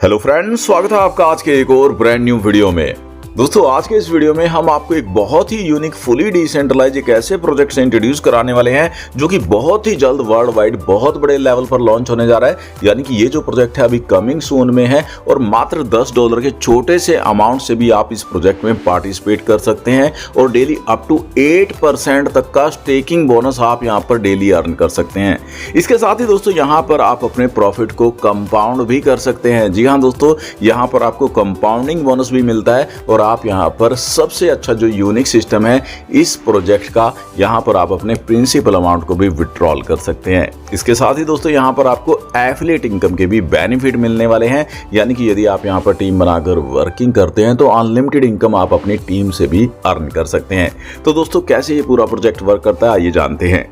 Hello friends, स्वागत है आपका आज के एक और ब्रांड न्यू वीडियो में। दोस्तों, आज के इस वीडियो में हम आपको एक बहुत ही यूनिक फुली डिसेंट्रलाइज एक ऐसे प्रोजेक्ट से इंट्रोड्यूस कराने वाले हैं जो कि बहुत ही जल्द वर्ल्ड वाइड बहुत बड़े लेवल पर लॉन्च होने जा रहा है। यानी कि ये जो प्रोजेक्ट है अभी कमिंग सून में है और मात्र $10 के छोटे से अमाउंट से भी आप इस प्रोजेक्ट में पार्टिसिपेट कर सकते हैं और डेली अप टू 8% तक का स्टेकिंग बोनस आप यहाँ पर डेली अर्न कर सकते हैं। इसके साथ ही दोस्तों यहाँ पर आप अपने प्रॉफिट को कंपाउंड भी कर सकते हैं। जी हाँ दोस्तों, यहाँ पर आपको कंपाउंडिंग बोनस भी मिलता है और आप यहाँ पर सबसे अच्छा जो यूनिक सिस्टम है इस प्रोजेक्ट का, यहाँ पर आप अपने प्रिंसिपल अमाउंट को भी विड्रॉल कर सकते हैं। इसके साथ ही दोस्तों यहाँ पर आपको एफिलिएट इनकम के भी बेनिफिट मिलने वाले हैं। यानी कि यदि आप यहाँ पर टीम बनाकर वर्किंग करते हैं तो अनलिमिटेड इनकम आप अपनी टीम से भी अर्न कर सकते हैं। तो दोस्तों, कैसे ये पूरा प्रोजेक्ट वर्क करता है आइए जानते हैं।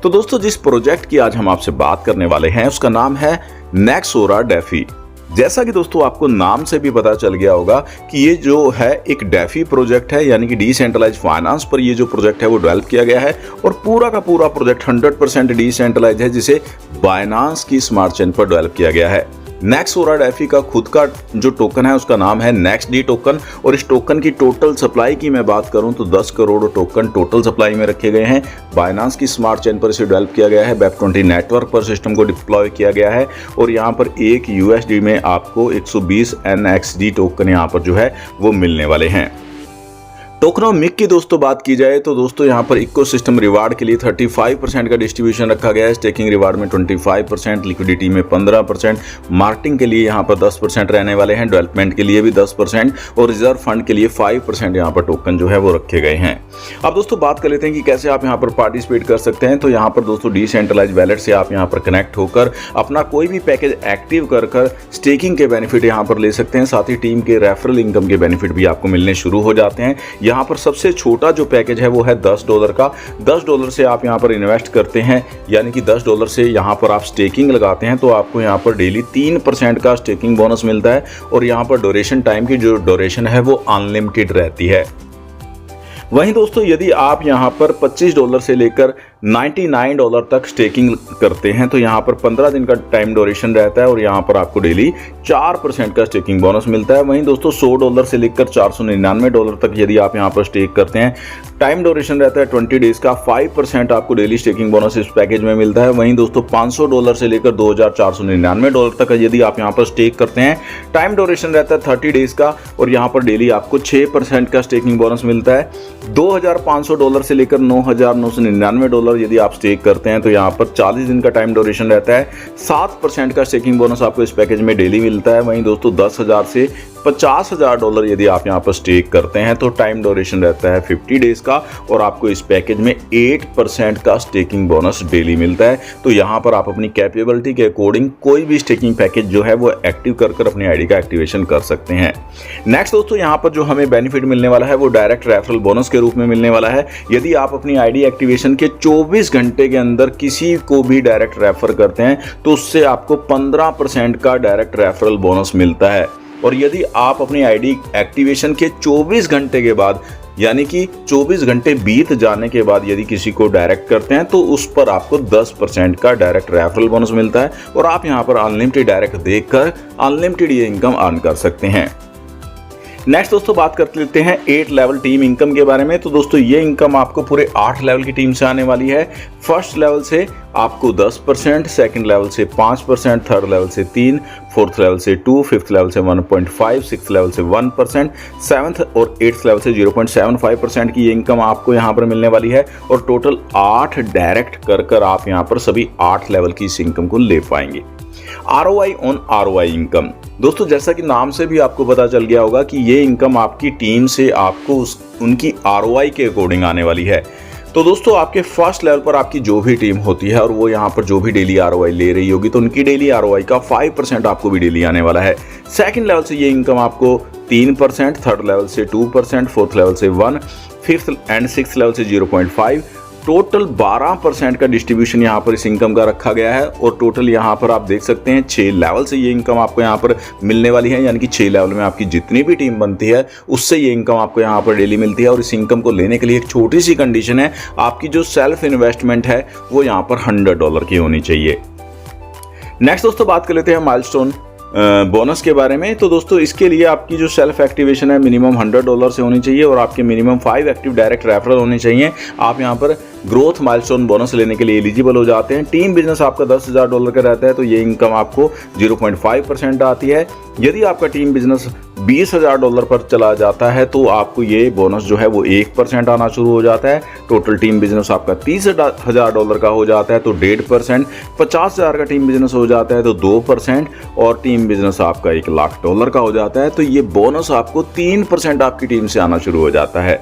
तो दोस्तों, जिस प्रोजेक्ट की आज हम आपसे बात करने वाले हैं उसका नाम है नेक्सोरा डेफी। जैसा कि दोस्तों आपको नाम से भी पता चल गया होगा कि ये जो है एक डेफी प्रोजेक्ट है, यानी कि डिसेंट्रलाइज फाइनेंस पर ये जो प्रोजेक्ट है वो डेवलप किया गया है और पूरा का पूरा प्रोजेक्ट 100% डिसेंट्रलाइज है, जिसे बाइनांस की स्मार्ट चेन पर डेवलप किया गया है। नेक्सोरा डेफी का खुद का जो टोकन है उसका नाम है नेक्सडी टोकन और इस टोकन की टोटल सप्लाई की मैं बात करूं तो 10 करोड़ टोकन टोटल सप्लाई में रखे गए हैं। बाइनांस की स्मार्ट चेन पर इसे डेवलप किया गया है, वेब20 नेटवर्क पर सिस्टम को डिप्लॉय किया गया है और यहाँ पर एक USD में आपको 120 NXD टोकन यहाँ पर जो है वो मिलने वाले हैं। टोकनोमिक की दोस्तों बात की जाए तो दोस्तों यहाँ पर इकोसिस्टम रिवार्ड के लिए 35% का डिस्ट्रीब्यूशन रखा गया है, स्टेकिंग रिवार्ड में 25%, लिक्विडिटी में 15%, मार्केटिंग के लिए यहाँ पर 10% रहने वाले हैं, डेवलपमेंट के लिए भी 10% और रिजर्व फंड के लिए 5% यहाँ पर टोकन जो है वो रखे गए हैं। अब दोस्तों बात कर लेते हैं कि कैसे आप यहाँ पर पार्टिसिपेट कर सकते हैं। तो यहाँ पर दोस्तों डिसेंट्रलाइज वैलेट से आप यहाँ पर कनेक्ट होकर अपना कोई भी पैकेज एक्टिव कर स्टेकिंग के बेनिफिट यहाँ पर ले सकते हैं। साथ ही टीम के रेफरल इनकम के बेनिफिट भी आपको मिलने शुरू हो जाते हैं। यहाँ पर सबसे छोटा जो पैकेज है वो है $10 का। $10 से आप यहाँ पर इन्वेस्ट करते हैं, यानी कि $10 से यहाँ पर आप स्टेकिंग लगाते हैं तो आपको यहाँ पर डेली 3% का स्टेकिंग बोनस मिलता है और यहाँ पर ड्यूरेशन टाइम की जो ड्यूरेशन है वो अनलिमिटेड रहती है। वहीं दोस्तों यदि आप यहाँ पर $25 से लेकर $99 तक स्टेकिंग करते हैं तो यहाँ पर 15 दिन का टाइम ड्यूरेशन रहता है और यहाँ पर आपको डेली 4% का स्टेकिंग बोनस मिलता है। वहीं दोस्तों $100 से लेकर $499 तक यदि आप यहाँ पर स्टेक करते हैं, टाइम ड्यूरेशन रहता है 20 डेज का, 5% आपको डेली स्टेकिंग बोनस इस पैकेज में मिलता है। वहीं दोस्तों $500 से लेकर $2499 तक यदि आप यहाँ पर स्टेक करते हैं, टाइम ड्यूरेशन रहता है 30 डेज का और यहाँ पर डेली आपको 6% का स्टेकिंग बोनस मिलता है। $2500 से लेकर $9999 यदि आप स्टेक करते हैं तो यहाँ पर 40 दिन का टाइम ड्यूरेशन रहता है, 7% का स्टेकिंग बोनस आपको इस पैकेज में डेली मिलता है। वहीं दोस्तों $10,000 से $50,000 यदि आप यहाँ पर स्टेक करते हैं तो टाइम ड्यूरेशन रहता है 50 डेज का और आपको इस पैकेज में 8% का स्टेकिंग बोनस डेली मिलता है। तो यहाँ पर आप अपनी कैपेबिलिटी के अकॉर्डिंग कोई भी स्टेकिंग पैकेज जो है वो एक्टिव कर अपनी आईडी का एक्टिवेशन कर सकते हैं। नेक्स्ट दोस्तों यहाँ पर जो हमें बेनिफिट मिलने वाला है वो डायरेक्ट रेफरल बोनस के रूप में मिलने वाला है। यदि आप अपनी आईडी एक्टिवेशन के 24 घंटे के अंदर किसी को भी डायरेक्ट रेफर करते हैं तो उससे आपको 15% का डायरेक्ट रेफरल बोनस मिलता है और यदि आप अपनी आईडी एक्टिवेशन के 24 घंटे के बाद, यानी कि 24 घंटे बीत जाने के बाद यदि किसी को डायरेक्ट करते हैं तो उस पर आपको 10% का डायरेक्ट रेफरल बोनस मिलता है और आप यहां पर अनलिमिटेड डायरेक्ट देखकर अनलिमिटेड ये इनकम अर्न कर सकते हैं। नेक्स्ट दोस्तों बात कर लेते हैं 8 लेवल टीम इनकम के बारे में। तो दोस्तों ये इनकम आपको पूरे 8 लेवल की टीम से आने वाली है। फर्स्ट लेवल से आपको 10%, सेकंड लेवल से 5%, थर्ड लेवल से 3%, फोर्थ लेवल से 2%, फिफ्थ लेवल से 1.5%, सिक्स्थ लेवल से 1%, सेवन्थ और 8th लेवल से 0.75% की ये इनकम आपको यहाँ पर मिलने वाली है और टोटल 8 डायरेक्ट कर आप यहाँ पर सभी 8 लेवल की इस इनकम को ले पाएंगे। ROI ऑन ROI इनकम, दोस्तों जैसा कि नाम से भी आपको पता चल गया होगा कि ये इनकम आपकी टीम से आपको उनकी ROI के अकॉर्डिंग आने वाली है। तो दोस्तों आपके फर्स्ट लेवल पर आपकी जो भी टीम होती है और वो यहाँ पर जो भी डेली ROI ले रही होगी तो उनकी डेली ROI का 5% आपको भी डेली आने वाला है। सेकंड लेवल से ये इनकम आपको 3%, थर्ड लेवल से 2%, फोर्थ लेवल से 1%, फिफ्थ एंड सिक्स्थ लेवल से 0.5%, टोटल 12% का डिस्ट्रीब्यूशन यहाँ पर इस इनकम का रखा गया है और टोटल यहाँ पर आप देख सकते हैं 6 लेवल से ये इनकम आपको यहाँ पर मिलने वाली है। यानी कि 6 लेवल में आपकी जितनी भी टीम बनती है उससे ये इनकम आपको यहाँ पर डेली मिलती है और इस इनकम को लेने के लिए एक छोटी सी कंडीशन है, आपकी जो सेल्फ इन्वेस्टमेंट है वो यहाँ पर $100 की होनी चाहिए। नेक्स्ट दोस्तों बात कर लेते हैं माइलस्टोन बोनस के बारे में। तो दोस्तों इसके लिए आपकी जो सेल्फ एक्टिवेशन है मिनिमम $100 से होनी चाहिए और आपके मिनिमम 5 एक्टिव डायरेक्ट रेफरल होने चाहिए। आप यहाँ पर ग्रोथ माइलस्टोन बोनस लेने के लिए एलिजिबल हो जाते हैं। टीम बिजनेस आपका $10,000 का रहता है तो ये इनकम आपको 0.5% आती है। यदि आपका टीम बिजनेस $20,000 पर चला जाता है तो आपको ये बोनस जो है वो 1% आना शुरू हो जाता है। टोटल टीम बिजनेस आपका $30,000 का हो जाता है तो 1.5%, 50,000 का टीम बिजनेस हो जाता है तो 2% और टीम बिजनेस आपका $1,00,000 का हो जाता है तो ये बोनस आपको 3% आपकी टीम से आना शुरू हो जाता है।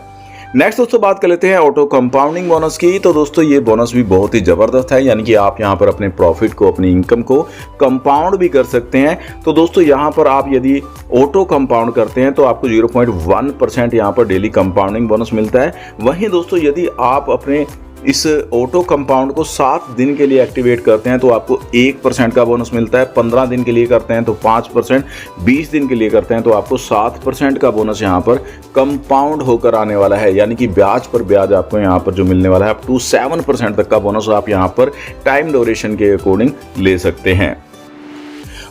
नेक्स्ट दोस्तों बात कर लेते हैं ऑटो कंपाउंडिंग बोनस की। तो दोस्तों ये बोनस भी बहुत ही ज़बरदस्त है, यानी कि आप यहाँ पर अपने प्रॉफिट को, अपनी इनकम को कंपाउंड भी कर सकते हैं। तो दोस्तों यहाँ पर आप यदि ऑटो कंपाउंड करते हैं तो आपको 0.1% यहाँ पर डेली कंपाउंडिंग बोनस मिलता है। वहीं दोस्तों यदि आप अपने इस ऑटो कंपाउंड को 7 दिन के लिए एक्टिवेट करते हैं तो आपको 1% का बोनस मिलता है। 15 दिन के लिए करते हैं तो 5%, 20 दिन के लिए करते हैं तो आपको 7% का बोनस यहाँ पर कंपाउंड होकर आने वाला है, यानी कि ब्याज पर ब्याज आपको यहाँ पर जो मिलने वाला है अप टू 7% तक का बोनस आप यहाँ पर टाइम ड्यूरेशन के अकॉर्डिंग ले सकते हैं।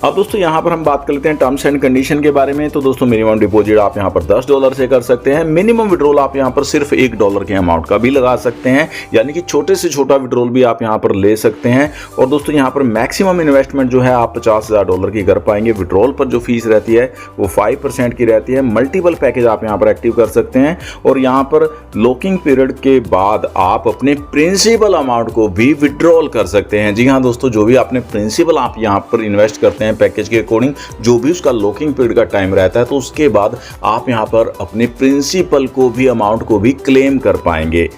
अब दोस्तों यहाँ पर हम बात कर लेते हैं टर्म्स एंड कंडीशन के बारे में। तो दोस्तों मिनिमम डिपॉजिट आप यहाँ पर $10 से कर सकते हैं। मिनिमम विड्रॉल आप यहाँ पर सिर्फ $1 के अमाउंट का भी लगा सकते हैं, यानी कि छोटे से छोटा विड्रॉल भी आप यहाँ पर ले सकते हैं। और दोस्तों यहाँ पर मैक्सिमम इन्वेस्टमेंट जो है आप $50,000 की कर पाएंगे। विड्रॉल पर जो फीस रहती है वो 5% की रहती है। मल्टीपल पैकेज आप यहाँ पर एक्टिव कर सकते हैं और यहाँ पर लॉकिंग पीरियड के बाद आप अपने प्रिंसिपल अमाउंट को भी विड्रॉल कर सकते हैं। जी हाँ दोस्तों, जो भी आपने प्रिंसिपल आप यहाँ पर इन्वेस्ट करते हैं पैकेज के अकॉर्डिंग, जो भी उसका लॉकिंग पीरियड का टाइम रहता है तो उसके बाद आप यहां पर अपने प्रिंसिपल को भी, अमाउंट को भी क्लेम कर पाएंगे।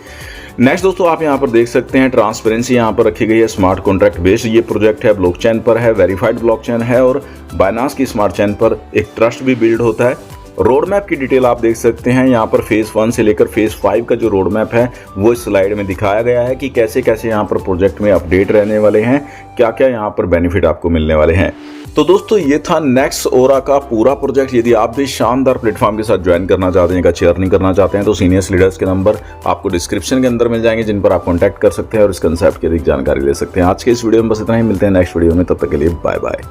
नेक्स्ट दोस्तों आप यहां पर देख सकते हैं ट्रांसपेरेंसी यहां पर रखी गई है। स्मार्ट कॉन्ट्रैक्ट बेस्ड ये प्रोजेक्ट है, ब्लॉकचेन पर है, वेरीफाइड ब्लॉकचेन है और बाइनांस की स्मार्ट चेन पर एक ट्रस्ट भी बिल्ड होता है। रोड मैप की डिटेल आप देख सकते हैं। यहाँ पर फेज़ 1 से लेकर फेज़ 5 का जो रोड मैप है वो इस स्लाइड में दिखाया गया है कि कैसे कैसे यहाँ पर प्रोजेक्ट में अपडेट रहने वाले हैं, क्या क्या यहाँ पर बेनिफिट आपको मिलने वाले हैं। तो दोस्तों ये था नेक्स्ट ओरा का पूरा प्रोजेक्ट। यदि आप भी शानदार प्लेटफॉर्म के साथ ज्वाइन करना चाहते हैं, अच्छी अर्निंग करना चाहते हैं तो सीनियर्स लीडर्स के नंबर आपको डिस्क्रिप्शन के अंदर मिल जाएंगे, जिन पर आप कॉन्टैक्ट कर सकते हैं और इस कंसेप्ट की अधिक जानकारी ले सकते हैं। आज के इस वीडियो में बस इतना ही, मिलते हैं नेक्स्ट वीडियो में, तब तक के लिए बाय बाय।